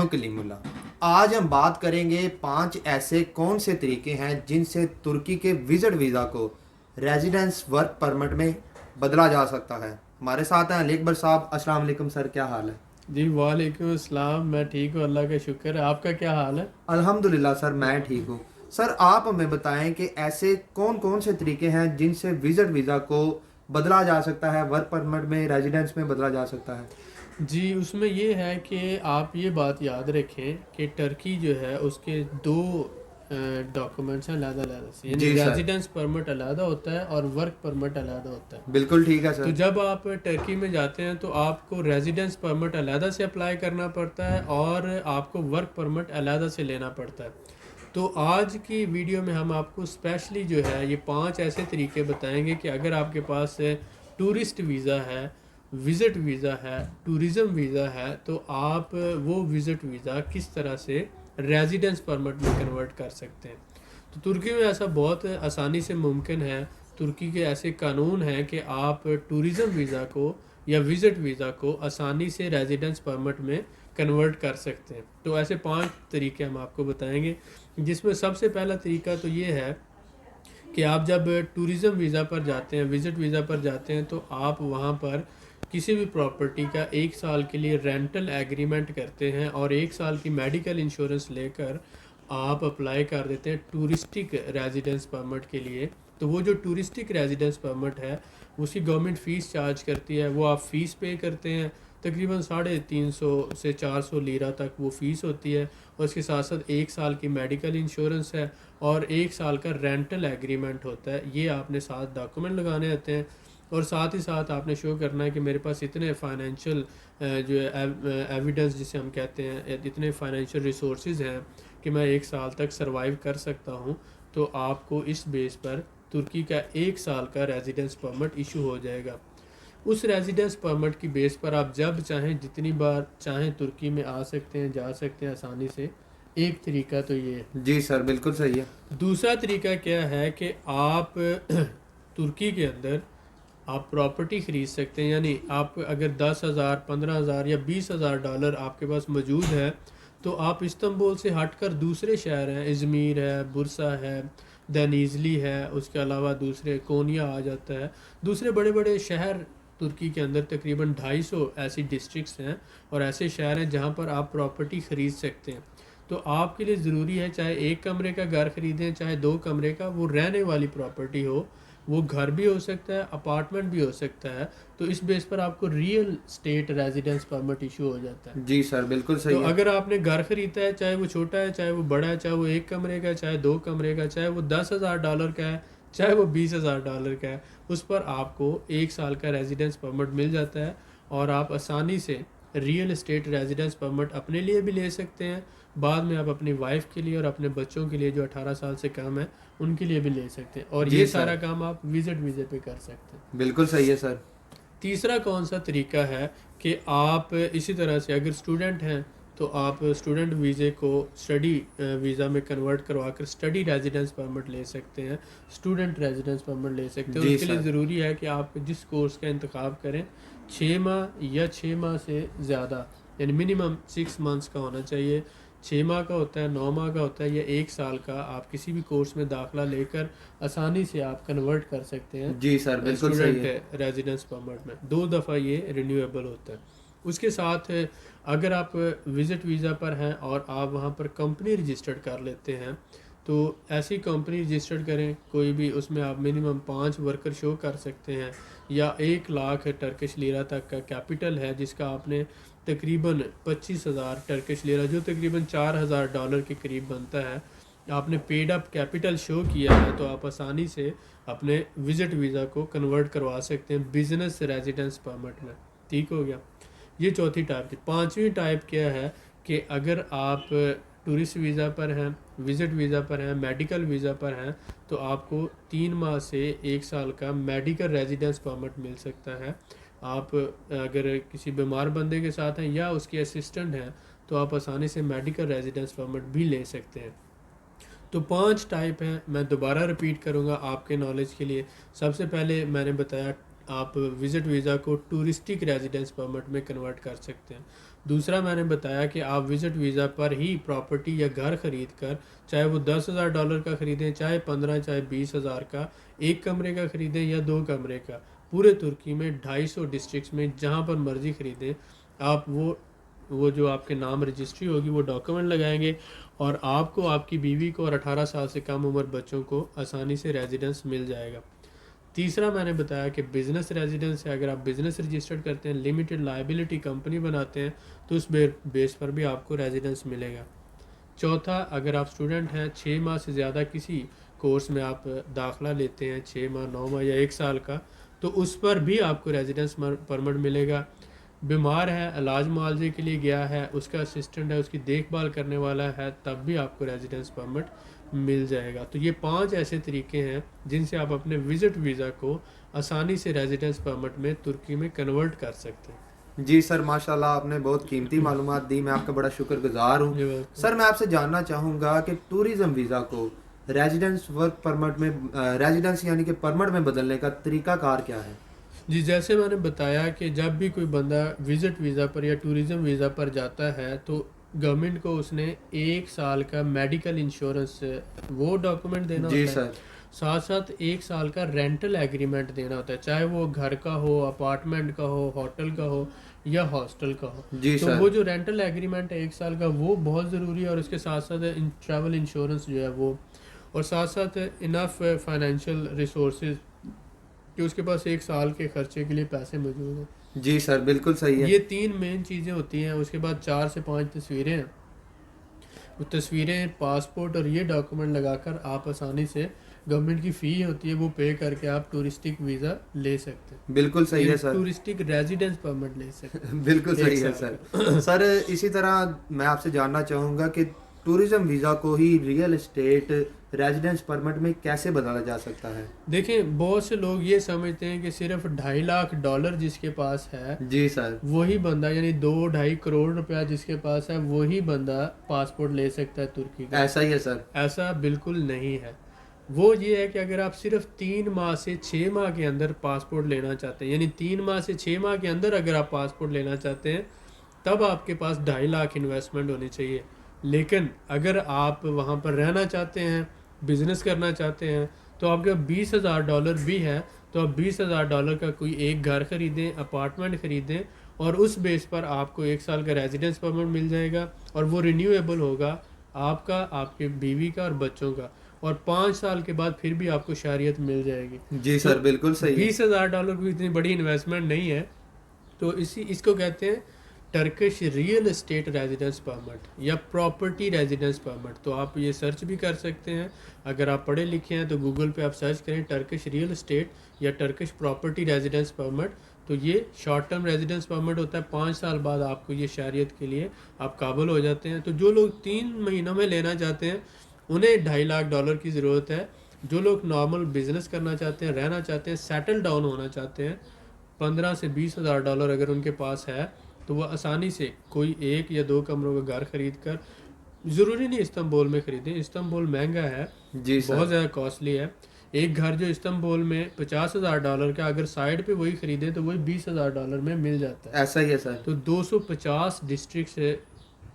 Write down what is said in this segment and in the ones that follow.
कलीमुल्लाह। आज हम बात करेंगे 5 ऐसे कौन से तरीके हैं जिनसे तुर्की के विजिट वीज़ा को रेजिडेंस वर्क परमिट में बदला जा सकता है। हमारे साथ हैं अली अकबर साहब। अस्सलाम वालेकुम सर, क्या हाल है? जी वालेकुम अस्सलाम। मैं ठीक हूँ, अल्लाह का शुक्र है। आपका क्या हाल है? अल्हम्दुलिल्लाह सर, मैं ठीक हूँ। सर आप हमें बताएं कि ऐसे कौन कौन से तरीके हैं जिनसे विजिट वीज़ा को बदला जा सकता है, वर्क परमिट में, रेजिडेंस में बदला जा सकता है। जी, उसमें ये है कि आप ये बात याद रखें कि टर्की जो है उसके दो डॉक्यूमेंट्स हैं अलग-अलग से, यानी जी सर, रेजिडेंस परमिट अलग होता है और वर्क परमिट अलग होता है। बिल्कुल ठीक है तो सर। जब आप टर्की में जाते हैं तो आपको रेजिडेंस परमिट अलग से अप्लाई करना पड़ता है और आपको वर्क परमिट अलग से लेना पड़ता है। तो आज की वीडियो में हम आपको स्पेशली जो है ये 5 ऐसे तरीके बताएंगे कि अगर आपके पास टूरिस्ट वीज़ा है, विज़िट वीज़ा है, टूरिज़म वीज़ा है, तो आप वो विज़िट वीज़ा किस तरह से रेजिडेंस परमिट में कन्वर्ट कर सकते हैं। तो तुर्की में ऐसा बहुत आसानी से मुमकिन है। तुर्की के ऐसे कानून हैं कि आप टूरिज़म वीज़ा को या विज़िट वीज़ा को आसानी से रेजिडेंस परमिट में कन्वर्ट कर सकते हैं। तो ऐसे 5 तरीके हम आपको बताएंगे, जिसमें सबसे पहला तरीका तो ये है कि आप जब टूरिज़म वीज़ा पर जाते हैं, विज़िट वीज़ा पर जाते हैं, तो आप वहाँ पर किसी भी प्रॉपर्टी का 1 साल के लिए रेंटल एग्रीमेंट करते हैं और 1 साल की मेडिकल इंश्योरेंस लेकर आप अप्लाई कर देते हैं टूरिस्टिक रेजिडेंस परमिट के लिए। तो वो जो टूरिस्टिक रेजिडेंस परमिट है उसकी गवर्नमेंट फ़ीस चार्ज करती है, वो आप फ़ीस पे करते हैं। तकरीबन 350 से 400 लीरा तक वो फ़ीस होती है और इसके साथ साथ 1 साल की मेडिकल इंश्योरेंस है और 1 साल का रेंटल एग्रीमेंट होता है। ये आपने साथ डॉक्यूमेंट लगाने होते हैं और साथ ही साथ आपने शो करना है कि मेरे पास इतने फाइनेंशियल जो एविडेंस जिसे हम कहते हैं, इतने फाइनेंशियल रिसोर्सेज हैं कि मैं 1 साल तक सरवाइव कर सकता हूँ। तो आपको इस बेस पर तुर्की का 1 साल का रेजिडेंस परमिट इशू हो जाएगा। उस रेजिडेंस परमिट की बेस पर आप जब चाहें जितनी बार चाहें तुर्की में आ सकते हैं, जा सकते हैं आसानी से। एक तरीका तो ये है। जी सर, बिल्कुल सही है। दूसरा तरीका क्या है कि आप तुर्की के अंदर आप प्रॉपर्टी ख़रीद सकते हैं। यानी आप अगर 10,000, 15,000 या 20,000 डॉलर आपके पास मौजूद है तो आप इस्तंबुल से हटकर दूसरे शहर हैं, इज़मीर है, बुरसा है, दनीजली है, उसके अलावा दूसरे कोनिया आ जाता है, दूसरे बड़े बड़े शहर तुर्की के अंदर तकरीबन 250 ऐसी डिस्ट्रिक्ट्स हैं और ऐसे शहर हैं जहाँ पर आप प्रॉपर्टी ख़रीद सकते हैं। तो आपके लिए ज़रूरी है चाहे 1 कमरे का घर ख़रीदें चाहे 2 कमरे का, वो रहने वाली प्रॉपर्टी हो। वो घर भी हो सकता है, अपार्टमेंट भी हो सकता है। तो इस बेस पर आपको real estate residence permit issue हो जाता है। जी सर, बिल्कुल तो सही है। अगर आपने घर ख़रीदा है, चाहे वो छोटा है चाहे वो बड़ा है, चाहे वो 1 कमरे का है चाहे 2 कमरे का, चाहे वो 10,000 डॉलर का है चाहे वो 20,000 डॉलर का है, उस पर आपको 1 साल का रेजिडेंस परमिट मिल जाता है और आप आसानी से रियल एस्टेट रेजिडेंस परमिट अपने लिए भी ले सकते हैं। बाद में आप अपनी वाइफ के लिए और अपने बच्चों के लिए जो 18 साल से कम है उनके लिए भी ले सकते हैं और जी ये सर, सारा काम आप विजिट वीज़े पे कर सकते हैं। बिल्कुल सही है सर। तीसरा कौन सा तरीका है कि आप इसी तरह से अगर स्टूडेंट हैं तो आप स्टूडेंट वीज़े को स्टडी वीज़ा में कन्वर्ट करवा कर स्टडी रेजिडेंस परमिट ले सकते हैं, स्टूडेंट रेजिडेंस परमिट ले सकते हैं। जी उसके लिए सर। ज़रूरी है कि आप जिस कोर्स का इंतखब करें 6 माह या 6 माह से ज़्यादा, यानी मिनिमम 6 मंथ्स का होना चाहिए। 6 माह का होता है, 9 माह का होता है या 1 साल का, आप किसी भी कोर्स में दाखिला लेकर आसानी से आप कन्वर्ट कर सकते हैं जी सर, बिल्कुल सही स्टूडेंट है। रेजिडेंस परमिट में। 2 दफ़ा ये रिन्यूएबल होता है। उसके साथ अगर आप विज़िट वीज़ा पर हैं और आप वहाँ पर कंपनी रजिस्टर्ड कर लेते हैं तो ऐसी कंपनी रजिस्टर्ड करें कोई भी, उसमें आप मिनिमम 5 वर्कर शो कर सकते हैं या 1 लाख टर्किश लीरा तक का कैपिटल है जिसका आपने तकरीबन 25,000 टर्किश लीरा, जो तकरीबन 4,000 डॉलर के करीब बनता है, आपने पेड अप कैपिटल शो किया है तो आप आसानी से अपने विज़िट वीज़ा को कन्वर्ट करवा सकते हैं बिज़नेस रेजिडेंस परमिट में। ठीक हो गया। ये चौथी टाइप थी। पांचवी टाइप क्या है कि अगर आप टूरिस्ट वीज़ा पर हैं, विज़िट वीज़ा पर हैं, मेडिकल वीज़ा पर हैं, तो आपको 3 माह से 1 साल का मेडिकल रेजिडेंस परमिट मिल सकता है। आप अगर किसी बीमार बंदे के साथ हैं या उसके असिस्टेंट हैं तो आप आसानी से मेडिकल रेजिडेंस परमिट भी ले सकते हैं। तो 5 टाइप हैं, मैं दोबारा रिपीट करूँगा आपके नॉलेज के लिए। सबसे पहले मैंने बताया आप विज़िट वीज़ा को टूरिस्टिक रेजिडेंस परमिट में कन्वर्ट कर सकते हैं। दूसरा मैंने बताया कि आप विजिट वीज़ा पर ही प्रॉपर्टी या घर खरीद कर, चाहे वो $10,000 का ख़रीदें, चाहे 15, चाहे 20,000 का, एक कमरे का ख़रीदें या 2 कमरे का, पूरे तुर्की में 250 डिस्ट्रिक्ट्स में जहाँ पर मर्ज़ी ख़रीदें, आप वो जो आपके नाम रजिस्ट्री होगी वो डॉक्यूमेंट लगाएंगे और आपको, आपकी बीवी को और 18 साल से कम उम्र बच्चों को आसानी से रेजिडेंस मिल जाएगा। तीसरा मैंने बताया कि बिज़नेस रेजिडेंस है, अगर आप बिज़नेस रजिस्टर्ड करते हैं, लिमिटेड लायबिलिटी कंपनी बनाते हैं, तो उस बेस पर भी आपको रेजिडेंस मिलेगा। चौथा, अगर आप स्टूडेंट हैं, 6 माह से ज़्यादा किसी कोर्स में आप दाखिला लेते हैं, 6 माह, 9 माह या 1 साल का, तो उस पर भी आपको रेजिडेंस परमिट मिलेगा। बीमार है, इलाज मुआवजे के लिए गया है, उसका असिस्टेंट है, उसकी देखभाल करने वाला है, तब भी आपको रेजिडेंस परमिट मिल जाएगा। तो ये 5 ऐसे तरीके हैं जिनसे आप अपने विजिट वीज़ा को आसानी से रेजिडेंस परमिट में तुर्की में कन्वर्ट कर सकते हैं। जी सर, माशाल्लाह आपने बहुत कीमती मालूमात दी, मैं आपका बड़ा शुक्रगुजार हूँ। जी बिल्कुल। सर मैं आपसे जानना चाहूँगा कि टूरिज़्म वीज़ा को रेजिडेंस वर्क परमिट में रेजिडेंस यानी कि परमिट में बदलने का तरीकाकार क्या है? जी, जैसे मैंने बताया कि जब भी कोई बंदा विजिट वीज़ा पर या टूरिज़्म वीज़ा पर जाता है तो गवर्नमेंट को उसने 1 साल का मेडिकल इंश्योरेंस वो डॉक्यूमेंट देना जी होता है। सर। साथ साथ 1 साल का रेंटल एग्रीमेंट देना होता है, चाहे वो घर का हो, अपार्टमेंट का हो, होटल का हो या हॉस्टल का हो। जी तो सर। वो जो रेंटल एग्रीमेंट है 1 साल का, वो बहुत ज़रूरी है। और उसके साथ साथ ट्रैवल इंश्योरेंस जो है वो, और साथ साथ इनफ फाइनेंशियल रिसोर्सेज कि उसके पास 1 साल के खर्चे के लिए पैसे मौजूद हैं। जी सर, बिल्कुल सही है। ये 3 मेन चीज़ें होती हैं। उसके बाद 4 से 5 तस्वीरें हैं। वो तस्वीरें, पासपोर्ट और ये डॉक्यूमेंट लगाकर आप आसानी से, गवर्नमेंट की फ़ी होती है वो पे करके आप टूरिस्टिक वीज़ा ले सकते हैं, बिल्कुल सही है सर। टूरिस्टिक रेजिडेंस परमिट ले सकते हैं बिल्कुल सही 1 है साल सर। का। सर इसी तरह मैं आपसे जानना चाहूँगा कि टूरिज़्म वीज़ा को ही रियल एस्टेट रेजिडेंस परमिट में कैसे बदला जा सकता है? देखें, बहुत से लोग ये समझते हैं कि सिर्फ $2.5 लाख जिसके पास है जी सर। वही बंदा, यानी 2-2.5 करोड़ रुपया जिसके पास है वही बंदा पासपोर्ट ले सकता है तुर्की का। ऐसा ही है सर। ऐसा बिल्कुल नहीं है। वो ये है कि अगर आप सिर्फ 3 माह से 6 माह के अंदर पासपोर्ट लेना चाहते हैं, यानी 3 माह से 6 माह के अंदर अगर आप पासपोर्ट लेना चाहते हैं, तब आपके पास 2.5 लाख इन्वेस्टमेंट होनी चाहिए। लेकिन अगर आप वहाँ पर रहना चाहते हैं, बिजनेस करना चाहते हैं, तो आपके $20,000 भी है, तो आप $20,000 का कोई एक घर खरीदें, अपार्टमेंट खरीदें, और उस बेस पर आपको 1 साल का रेजिडेंस परमिट मिल जाएगा और वो रिन्यूएबल होगा आपका, आपके बीवी का और बच्चों का, और 5 साल के बाद फिर भी आपको शहरियत मिल जाएगी। जी सर, तो बिल्कुल सही है। $20,000 कोई इतनी बड़ी इन्वेस्टमेंट नहीं है। तो इसको कहते हैं Turkish real estate residence permit या प्रॉपर्टी रेजिडेंस परमिट। तो आप ये सर्च भी कर सकते हैं, अगर आप पढ़े लिखे हैं तो गूगल पे आप सर्च करें टर्किश रियल एस्टेट या टर्किश प्रॉपर्टी रेजिडेंस परमिट। तो ये शॉर्ट टर्म रेजिडेंस परमिट होता है, 5 साल बाद आपको ये शहरियत के लिए आप काबिल हो जाते हैं। तो जो लोग 3 महीनों में लेना चाहते हैं उन्हें $2.5 लाख की ज़रूरत है। जो लोग नॉर्मल बिजनेस करना चाहते हैं, रहना चाहते हैं, सेटल डाउन होना चाहते हैं, 15 से $20,000 अगर उनके पास है, तो वह आसानी से कोई 1 या 2 कमरों का घर खरीद कर, ज़रूरी नहीं इस्तांबुल में ख़रीदें, इस्तांबुल महंगा है, जी सर। बहुत ज़्यादा कॉस्टली है। एक घर जो इस्तांबुल में $50,000 का, अगर साइड पे वही ख़रीदें तो वही $20,000 में मिल जाता है। ऐसा ही है सर। तो 250 डिस्ट्रिक्ट से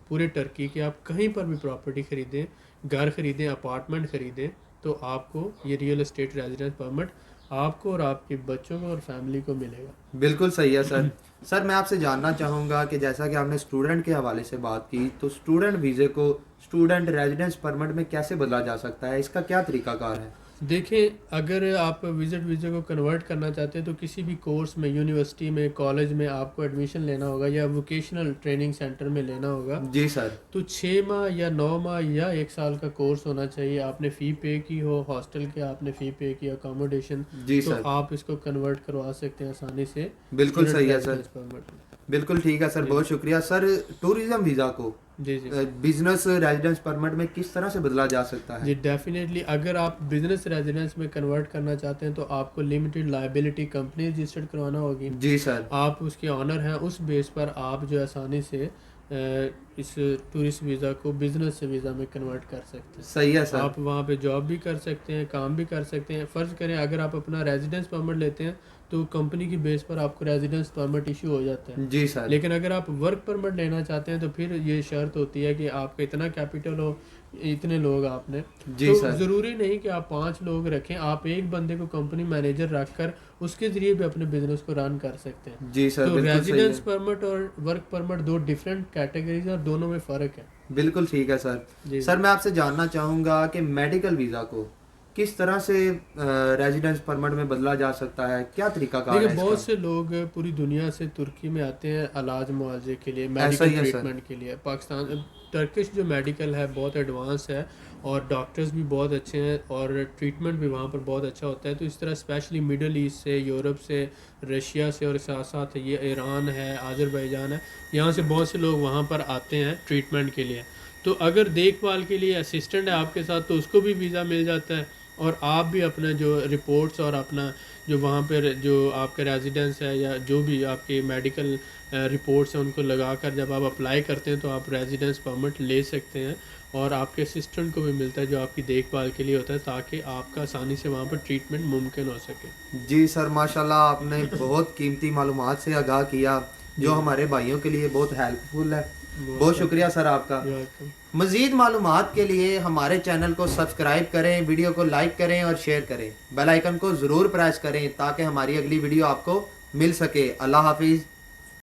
पूरे टर्की के आप कहीं पर भी प्रॉपर्टी ख़रीदें, घर ख़रीदें, अपार्टमेंट ख़रीदें, तो आपको ये रियल एस्टेट रेजिडेंस परमिट आपको और आपके बच्चों को और फैमिली को मिलेगा। बिल्कुल सही है सर। सर मैं आपसे जानना चाहूँगा कि जैसा कि आपने स्टूडेंट के हवाले से बात की, तो स्टूडेंट वीज़े को स्टूडेंट रेजिडेंस परमिट में कैसे बदला जा सकता है? इसका क्या तरीकाकार है? देखें, अगर आप विजिट वीज़ा को कन्वर्ट करना चाहते हैं तो किसी भी कोर्स में, यूनिवर्सिटी में, कॉलेज में आपको एडमिशन लेना होगा या वोकेशनल ट्रेनिंग सेंटर में लेना होगा। जी सर। तो 6 माह या 9 माह या 1 साल का कोर्स होना चाहिए। आपने फ़ी पे की हो, हॉस्टल के आपने फ़ी पे की, अकोमोडेशन, जी तो सर। आप इसको कन्वर्ट करवा सकते हैं आसानी से। बिल्कुल सही है सर। रेजिडेंस परमिट में। बिल्कुल ठीक है सर, बहुत शुक्रिया सर। टूरिज्म वीज़ा को जी जी बिजनेस रेजिडेंस परमिट में किस तरह से बदला जा सकता है? जी, डेफिनेटली अगर आप बिजनेस रेजिडेंस में कन्वर्ट करना चाहते हैं तो आपको लिमिटेड लायबिलिटी कंपनी रजिस्टर्ड करवाना होगी। जी सर। आप उसके ऑनर हैं, उस बेस पर आप जो आसानी से इस टूरिस्ट वीज़ा को बिज़नेस वीज़ा में कन्वर्ट कर सकते हैं। सही है सर। आप वहाँ पे जॉब भी कर सकते हैं, काम भी कर सकते हैं। फ़र्ज़ करें अगर आप अपना रेजिडेंस परमिट लेते हैं तो कंपनी की बेस पर आपको रेजिडेंस परमिट इशू हो जाता है। जी सर। लेकिन अगर आप वर्क परमिट लेना चाहते हैं तो फिर ये शर्त होती है कि आपका इतना कैपिटल हो, इतने लोग आपने, जी तो सर। ज़रूरी नहीं कि आप 5 लोग रखें, आप एक बंदे को कंपनी मैनेजर रख कर उसके ज़रिए भी अपने बिजनेस को रन कर सकते हैं। जी सर, तो बिल्कुल सही रेजिडेंस है। परमिट और वर्क परमिट 2 डिफरेंट कैटेगरीज हैं और दोनों में फ़र्क है। बिल्कुल ठीक है सर। जी सर मैं आपसे जानना चाहूँगा कि मेडिकल वीज़ा को किस तरह से रेजिडेंस परमिट में बदला जा सकता है, क्या तरीकाकार देखिए, है बहुत इसका? से लोग पूरी दुनिया से तुर्की में आते हैं इलाज मुआवजे के लिए, ऐसा मेडिकल ही है सर। ट्रीटमेंट के लिए। पाकिस्तान टर्किश जो मेडिकल है बहुत एडवांस है और डॉक्टर्स भी बहुत अच्छे हैं और ट्रीटमेंट भी वहाँ पर बहुत अच्छा होता है। तो इस तरह स्पेशली मिडल ईस्ट से, यूरोप से, रशिया से और साथ साथ ये ईरान है, आज़रबाईजान है, यहाँ से बहुत से लोग वहाँ पर आते हैं ट्रीटमेंट के लिए। तो अगर देखभाल के लिए असिस्टेंट है आपके साथ तो उसको भी वीज़ा मिल जाता है और आप भी अपना जो रिपोर्ट्स और अपना जो वहाँ पर जो आपका रेजिडेंस है या जो भी आपके मेडिकल रिपोर्ट्स हैं उनको लगाकर जब आप अप्लाई करते हैं तो आप रेजिडेंस परमिट ले सकते हैं और आपके असिस्टेंट को भी मिलता है जो आपकी देखभाल के लिए होता है ताकि आपका आसानी से वहाँ पर ट्रीटमेंट मुमकिन हो सके। जी सर, माशाल्लाह आपने बहुत कीमती मालूमात से आगाह किया जो हमारे भाइयों के लिए बहुत हेल्पफुल है। बहुत शुक्रिया सर आपका। वेलकम। मज़ीद मालूमात के लिए हमारे चैनल को सब्सक्राइब करें, वीडियो को लाइक करें और शेयर करें। बेल आइकन को ज़रूर प्रेस करें ताकि हमारी अगली वीडियो आपको मिल सके। अल्लाह हाफिज़।